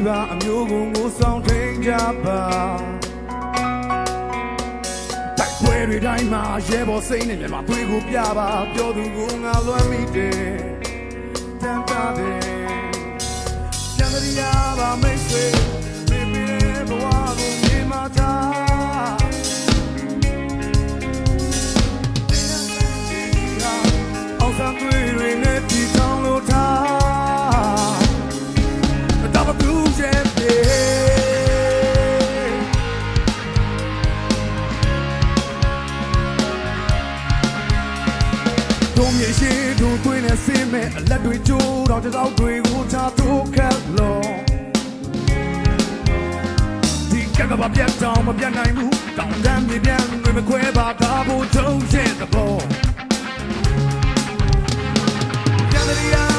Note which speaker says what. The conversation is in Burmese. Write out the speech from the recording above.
Speaker 1: ပါအမျိုးကိုငိုဆောင်ထိန်ကြပါတိုက်ပွဲတွေတိုင်းမှာရဲဘော်စိတ်နဲ့မြန်မာသွေးကိုပြပါပြောသူကိုငါလွမ်းမိတယ်တန်တာတယ်ကျန်ရပါမိတ်ဆွေမေမေဘဝကိုမြေမှာထားအောင်စံသွေးတွေနဲ့ပြည်ထောင်လို့ထားဒါမတူရဲ့ပြေတို့မြေရှိတို့သွေးနဲ့ဆင်းမဲ့အလက်တွေကျိုးတော့တစောက်တွေကိုချထိုးခတ်လို့ဒီကကဘာပြတ်တောင်မပြတ်နိုင်ဘူးတောင်တန်းမြေပြန်တွေမခွဲပါဒါဖို့ထုံးရဲ့သဘောပြန်ရ